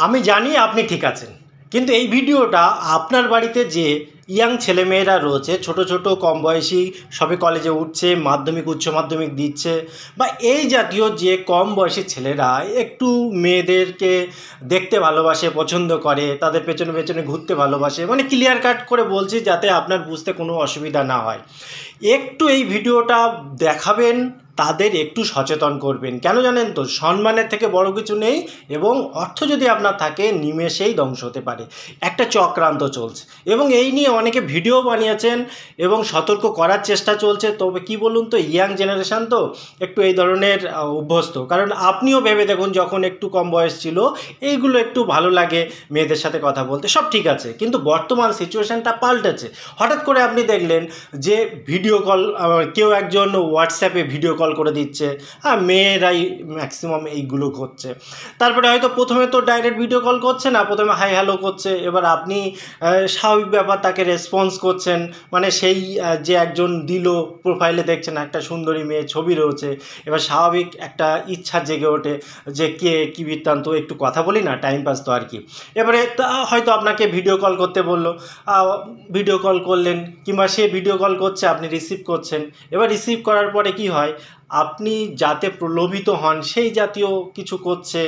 আমি জানি আপনি ঠিক আছেন, কিন্তু এই ভিডিওটা আপনার বাড়িতে যে ইয়াং ছেলেমেয়েরা রয়েছে, ছোট ছোট কম বয়সী, সবে কলেজে উঠছে, মাধ্যমিক উচ্চ মাধ্যমিক দিচ্ছে, বা এই জাতীয় যে কম বয়সী ছেলেরা একটু মেয়েদেরকে দেখতে ভালোবাসে, পছন্দ করে, তাদের পেছনে পেছনে ঘুরতে ভালোবাসে, মানে ক্লিয়ার কাট করে বলছি যাতে আপনার বুঝতে কোনো অসুবিধা না হয়। একটু এই ভিডিওটা দেখাবেন, তাদের একটু সচেতন করবেন। কেন জানেন তো, সম্মানের থেকে বড় কিছু নেই, এবং অর্থ যদি আপনার থাকে নিমেষেই ধ্বংস হতে পারে। একটা চক্রান্ত চলছে এবং এই নিয়ে অনেকে ভিডিও বানিয়েছেন এবং সতর্ক করার চেষ্টা চলছে। তবে কি বলুন তো, ইয়াং জেনারেশান তো একটু এই ধরনের অভ্যস্ত। কারণ আপনিও ভেবে দেখুন, যখন একটু কম বয়স ছিল এইগুলো একটু ভালো লাগে, মেয়েদের সাথে কথা বলতে সব ঠিক আছে, কিন্তু বর্তমান সিচুয়েশানটা পাল্টেছে। হঠাৎ করে আপনি দেখলেন যে ভিডিও কল, কেউ একজন হোয়াটসঅ্যাপে ভিডিও কল করে দিচ্ছে। হ্যাঁ, মেয়েরাই ম্যাক্সিমাম এইগুলো করছে। তারপরে হয়তো প্রথমে তো ডাইরেক্ট ভিডিও কল করছে না, প্রথমে হাই হ্যালো করছে। এবার আপনি স্বাভাবিক ব্যাপার তাকে রেসপন্স করছেন, মানে সেই যে একজন দিল প্রোফাইলে দেখছেন একটা সুন্দরী মেয়ে ছবি রয়েছে, এবার স্বাভাবিক একটা ইচ্ছা জেগে ওঠে যে কে কী বৃত্তান্ত, একটু কথা বলি না, টাইম পাস তো আর কি। এবারে হয়তো আপনাকে ভিডিও কল করতে বললো, ভিডিও কল করলেন, কিংবা সে ভিডিও কল করছে, আপনি রিসিভ করছেন। এবার রিসিভ করার পরে কি হয়, আপনি যাতে প্রলোভিত হন সেই জাতীয় কিছু করছে,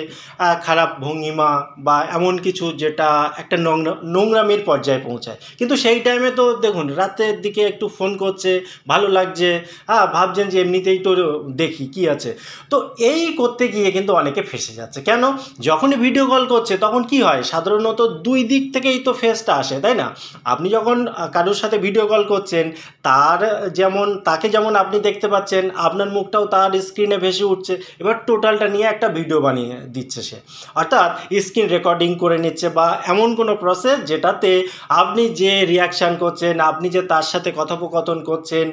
খারাপ ভঙ্গিমা বা এমন কিছু যেটা একটা নোংরামির পর্যায়ে পৌঁছায়। কিন্তু সেই টাইমে তো দেখুন, রাতের দিকে একটু ফোন করছে, ভালো লাগছে, ভাবছেন যে এমনিতেই তো দেখি কি আছে। তো এই করতে গিয়ে কিন্তু অনেকে ফেঁসে যাচ্ছে। কেন? যখনই ভিডিও কল করছে তখন কি হয়, সাধারণত দুই দিক থেকেই তো ফেসটা আসে, তাই না? আপনি যখন কারোর সাথে ভিডিও কল করছেন, তাকে যেমন আপনি দেখতে পাচ্ছেন, আপনার মুখটাও তার স্ক্রিনে ভেসে উঠছে। এবার টোটালটা নিয়ে একটা ভিডিও বানিয়ে দিচ্ছে সে, অর্থাৎ স্ক্রিন রেকর্ডিং করে নিচ্ছে, বা এমন কোনো প্রসেস যেটাতে আপনি যে রিয়াকশান করছেন, আপনি যে তার সাথে কথোপকথন করছেন,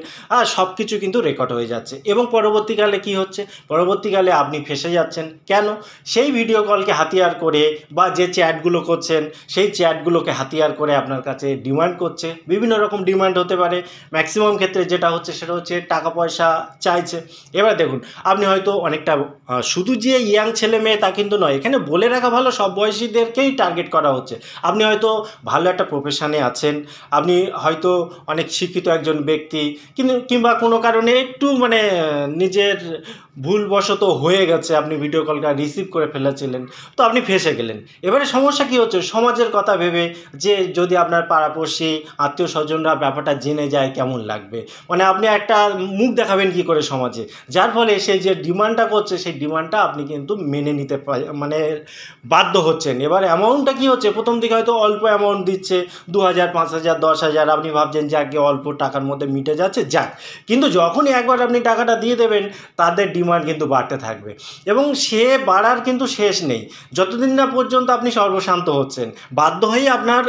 সব কিছু কিন্তু রেকর্ড হয়ে যাচ্ছে। এবং পরবর্তীকালে কি হচ্ছে, পরবর্তীকালে আপনি ফেঁসে যাচ্ছেন। কেন? সেই ভিডিও কলকে হাতিয়ার করে, বা যে চ্যাটগুলো করছেন সেই চ্যাটগুলোকে হাতিয়ার করে আপনার কাছে ডিমান্ড করছে। বিভিন্ন রকম ডিমান্ড হতে পারে, ম্যাক্সিমাম ক্ষেত্রে যেটা হচ্ছে সেটা হচ্ছে টাকা পয়সা চাইছে। এবার দেখুন, আপনি হয়তো অনেকটা, শুধু যে ইয়াং ছেলে মেয়ে তা কিন্তু নয়, এখানে বলে রাখা ভালো, সব বয়সীদেরকেই টার্গেট করা হচ্ছে। আপনি হয়তো ভালো একটা প্রফেশনে আছেন, আপনি হয়তো অনেক শিক্ষিত একজন ব্যক্তি, কিন্তু কিংবা কোনো কারণে একটু মানে নিজের ভুলবশত হয়ে গেছে, আপনি ভিডিও কলটা রিসিভ করে ফেলেছিলেন, তো আপনি ফেঁসে গেলেন। এবারে সমস্যা কী হচ্ছে, সমাজের কথা ভেবে, যে যদি আপনার পাড়াপড়শি আত্মীয় স্বজনরা ব্যাপারটা জেনে যায় কেমন লাগবে, মানে আপনি একটা মুখ দেখাবেন কি করে সমাজে, যার ফলে সেই যে ডিমান্ডটা করছে সেই ডিমান্ডটা আপনি কিন্তু মেনে নিতে মানে বাধ্য হচ্ছেন। এবার অ্যামাউন্টটা কী হচ্ছে, প্রথম দিকে হয়তো অল্প অ্যামাউন্ট দিচ্ছে, 2000, 5000, 10,000, আপনি ভাবছেন যে আগে অল্প টাকার মধ্যে মিটে যাচ্ছে, যাক। কিন্তু যখনই একবার আপনি টাকাটা দিয়ে দেবেন, তাদের ডিমান্ড কিন্তু বাড়তে থাকবে, এবং সে বাড়ার কিন্তু শেষ নেই, যতদিন না পর্যন্ত আপনি সর্বশান্ত হচ্ছেন। বাধ্য হয়েই আপনার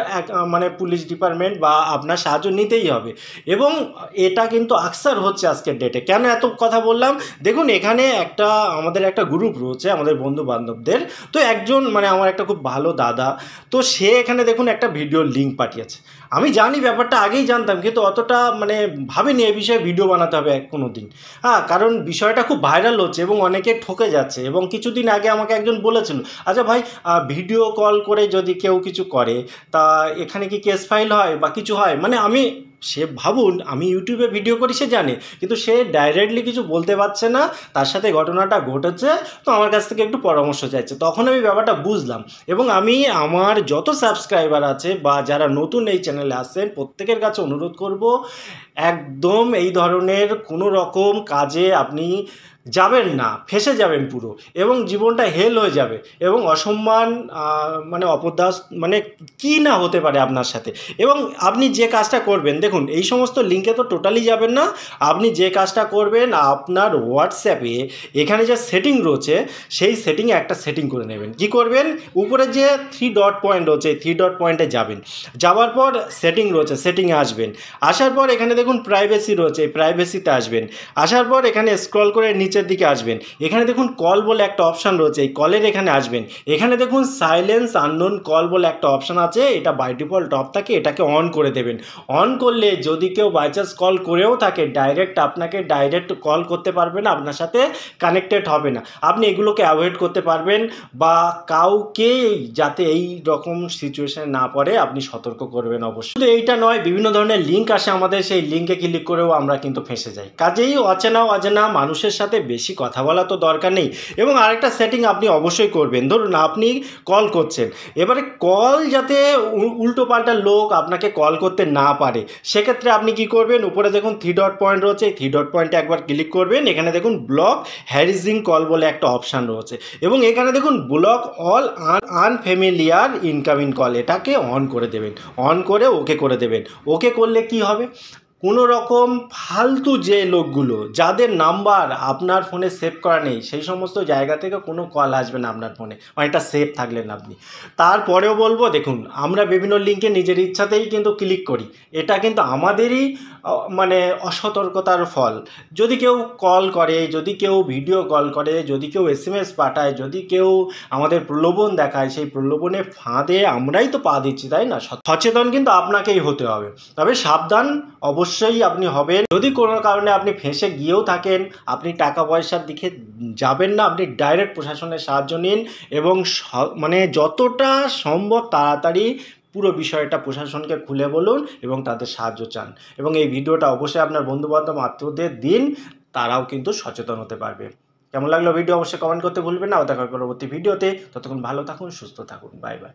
মানে পুলিশ ডিপার্টমেন্ট বা আপনার সাহায্য নিতেই হবে। এবং এটা কিন্তু আকসার হচ্ছে আজকের ডেটে। কেন এত কথা বললাম, দেখুন এখানে আমাদের একটা গ্রুপ রয়েছে আমাদের বন্ধু বান্ধবদের। তো একজন মানে আমার একটা খুব ভালো দাদা, তো সে এখানে দেখুন একটা ভিডিও লিঙ্ক পাঠিয়েছে। আমি জানি ব্যাপারটা, আগেই জানতাম, কিন্তু অতটা মানে ভাবিনি এই বিষয়ে ভিডিও বানাতে হবে কোনো দিন। কারণ বিষয়টা খুব ভাইরাল হচ্ছে এবং অনেকে ঠকে যাচ্ছে। এবং কিছুদিন আগে আমাকে একজন বলেছিল, আচ্ছা ভাই, ভিডিও কল করে যদি কেউ কিছু করে, তা এখানে কি কেস ফাইল হয় বা কিছু হয়? মানে সে ভাবুন, আমি ইউটিউবে ভিডিও করি সে জানে, কিন্তু সে ডাইরেক্টলি কিছু বলতে পারছে না, তার সাথে ঘটনাটা ঘটেছে, তো আমার কাছ থেকে একটু পরামর্শ চাইছে। তখন আমি ব্যাপারটা বুঝলাম, এবং আমি আমার যত সাবস্ক্রাইবার আছে বা যারা নতুন এই চ্যানেলে আসছেন প্রত্যেকের কাছে অনুরোধ করব, একদম এই ধরনের কোনো রকম কাজে আপনি যাবেন না, ফেঁসে যাবেন পুরো, এবং জীবনটা হেল হয়ে যাবে, এবং অসম্মান, মানে অপদাস, মানে কী না হতে পারে আপনার সাথে। এবং আপনি যে কাজটা করবেন, দেখুন এই সমস্ত লিঙ্কে তো টোটালি যাবেন না। আপনি যে কাজটা করবেন, আপনার হোয়াটসঅ্যাপে এখানে যে সেটিং রয়েছে সেই সেটিংয়ে একটা সেটিং করে নেবেন। কি করবেন, উপরে যে 3 ডট পয়েন্ট রয়েছে, 3 ডট পয়েন্টে যাবেন, যাওয়ার পর সেটিং রয়েছে, সেটিংয়ে আসবেন। আসার পর এখানে দেখুন প্রাইভেসি রয়েছে, প্রাইভেসিতে আসবেন। আসার পর এখানে স্ক্রল করে নিচে নিচের দিকে আসবেন, এখানে দেখুন কল বলে একটা অপশান রয়েছে, এই কলের এখানে আসবেন, এখানে দেখুন সাইলেন্স আননোন কল বলে একটা অপশান আছে, এটা বাই ডিফল্ট অফ থাকে, এটাকে অন করে দেবেন। অন করলে যদি কেউ বাই চান্স কল করেও থাকে আপনাকে ডাইরেক্ট কল করতে পারবে না, আপনার সাথে কানেক্টেড হবে না। আপনি এগুলোকে অ্যাভয়েড করতে পারবেন, বা কাউকে যাতে এই রকম সিচুয়েশনে না পড়ে আপনি সতর্ক করবেন অবশ্যই। কিন্তু এইটা নয়, বিভিন্ন ধরনের লিঙ্ক আসে আমাদের, সেই লিঙ্কে ক্লিক করেও আমরা কিন্তু ফেঁসে যাই। কাজেই অজানা মানুষের সাথে বেশি কথা বলা তো দরকার নেই। এবং আরেকটা সেটিং আপনি অবশ্যই করবেন, ধরুন আপনি কল করছেন, এবারে কল যাতে উল্টো পাল্টা লোক আপনাকে কল করতে না পারে, সেক্ষেত্রে আপনি কি করবেন, উপরে দেখুন 3 ডট পয়েন্ট রয়েছে, এই 3 ডট পয়েন্টে একবার ক্লিক করবেন, এখানে দেখুন ব্লক হ্যারাসিং কল বলে একটা অপশান রয়েছে, এবং এখানে দেখুন block all unfamiliar incoming call, এটাকে অন করে দেবেন। অন করে ওকে করে দেবেন। ওকে করলে কি হবে, কোনো রকম ফালতু যে লোকগুলো যাদের নাম্বার আপনার ফোনে সেভ করা নেই, সেই সমস্ত জায়গা থেকে কোনো কল আসবে না আপনার ফোনে, অনেকটা সেভ থাকলেন আপনি। তারপরেও বলবো, দেখুন আমরা বিভিন্ন লিঙ্কে নিজের ইচ্ছাতেই কিন্তু ক্লিক করি, এটা কিন্তু আমাদেরই মানে অসতর্কতার ফল। যদি কেউ কল করে, যদি কেউ ভিডিও কল করে, যদি কেউ SMS পাঠায়, যদি কেউ আমাদের প্রলোভন দেখায়, সেই প্রলোভনের ফাঁদে আমরাই তো পা দিচ্ছি, তাই না? সচেতন কিন্তু আপনাকেই হতে হবে, তবে সাবধান অবশ্যই আপনি হবেন। যদি কোনো কারণে আপনি ফেঁসে গিয়েও থাকেন, আপনি টাকা পয়সার দিকে যাবেন না, আপনি ডাইরেক্ট প্রশাসনের সাহায্য নিন, এবং মানে যতটা সম্ভব তাড়াতাড়ি পুরো বিষয়টা প্রশাসনকে খুলে বলুন এবং তাদের সাহায্য চান। এবং এই ভিডিওটা অবশ্যই আপনার বন্ধুবান্ধব আত্মীয়দের দিন, তারাও কিন্তু সচেতন হতে পারবে। কেমন লাগলো ভিডিও অবশ্যই কমেন্ট করতে ভুলবেন না। দেখা হবে পরবর্তী ভিডিওতে। ততক্ষণ ভালো থাকুন, সুস্থ থাকুন, বাই বাই।